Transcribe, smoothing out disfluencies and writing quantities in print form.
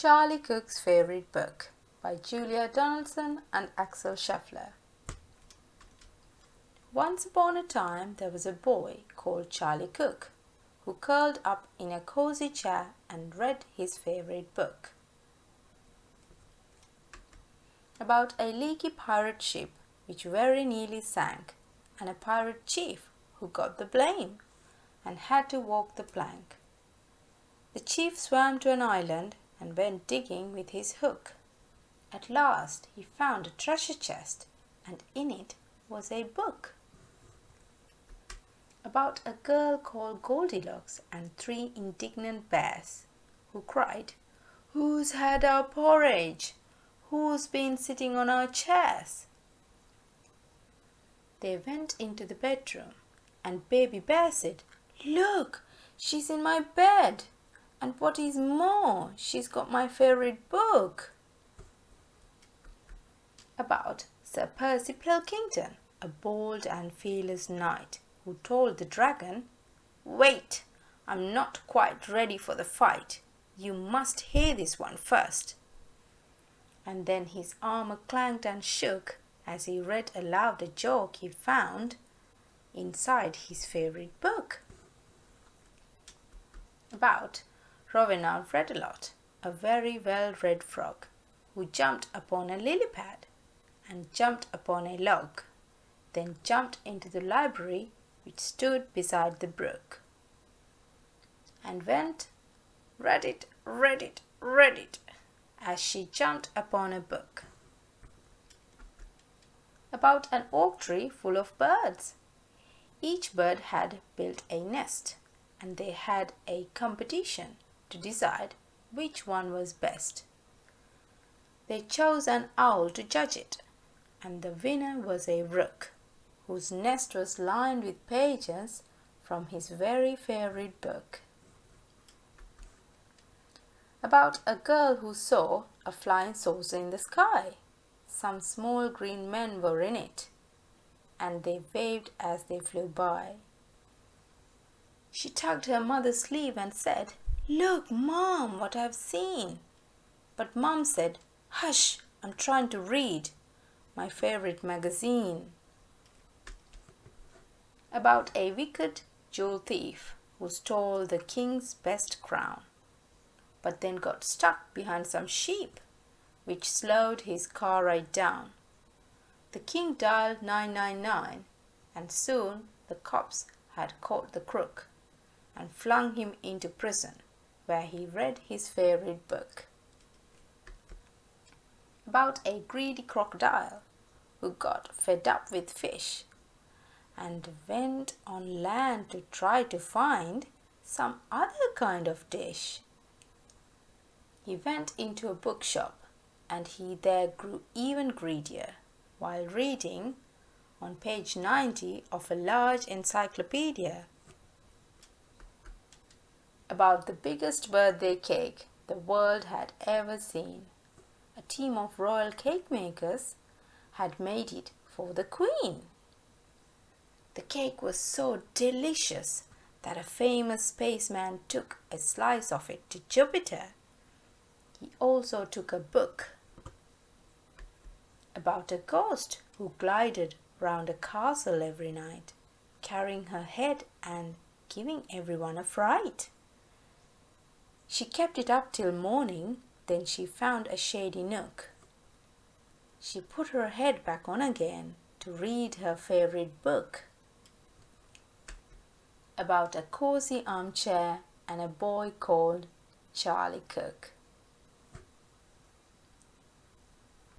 Charlie Cook's Favorite Book by Julia Donaldson and Axel Scheffler. Once upon a time there was a boy called Charlie Cook who curled up in a cozy chair and read his favorite book about a leaky pirate ship which very nearly sank, and a pirate chief who got the blame and had to walk the plank. The chief swam to an island and went digging with his hook. At last he found a treasure chest, and in it was a book about a girl called Goldilocks and three indignant bears who cried, "Who's had our porridge? Who's been sitting on our chairs?" They went into the bedroom, and Baby Bear said, "Look, she's in my bed, and what is more, she's got my favorite book." About Sir Percy Pilkington, a bold and fearless knight, who told the dragon, "Wait, I'm not quite ready for the fight. You must hear this one first." And then his armor clanked and shook as he read aloud a joke he found inside his favorite book about Rowena Redalot, a very well-read frog who jumped upon a lily pad and jumped upon a log, then jumped into the library which stood beside the brook, and went, read it, read it, read it, as she jumped upon a book about an oak tree full of birds. Each bird had built a nest, and they had a competition to decide which one was best. They chose an owl to judge it, and the winner was a rook, whose nest was lined with pages from his very favorite book about a girl who saw a flying saucer in the sky. Some small green men were in it, and they waved as they flew by. She tugged her mother's sleeve and said, "Look, Mom, what I've seen." But Mom said, "Hush, I'm trying to read my favorite magazine." About a wicked jewel thief who stole the king's best crown, but then got stuck behind some sheep, which slowed his car right down. The king dialed 999, and soon the cops had caught the crook and flung him into prison, where he read his favorite book about a greedy crocodile who got fed up with fish and went on land to try to find some other kind of dish. He went into a bookshop, and he there grew even greedier while reading on page 90 of a large encyclopedia about the biggest birthday cake the world had ever seen. A team of royal cake makers had made it for the Queen. The cake was so delicious that a famous spaceman took a slice of it to Jupiter. He also took a book about a ghost who glided round a castle every night, carrying her head and giving everyone a fright. She kept it up till morning, then she found a shady nook. She put her head back on again to read her favorite book about a cozy armchair and a boy called Charlie Cook.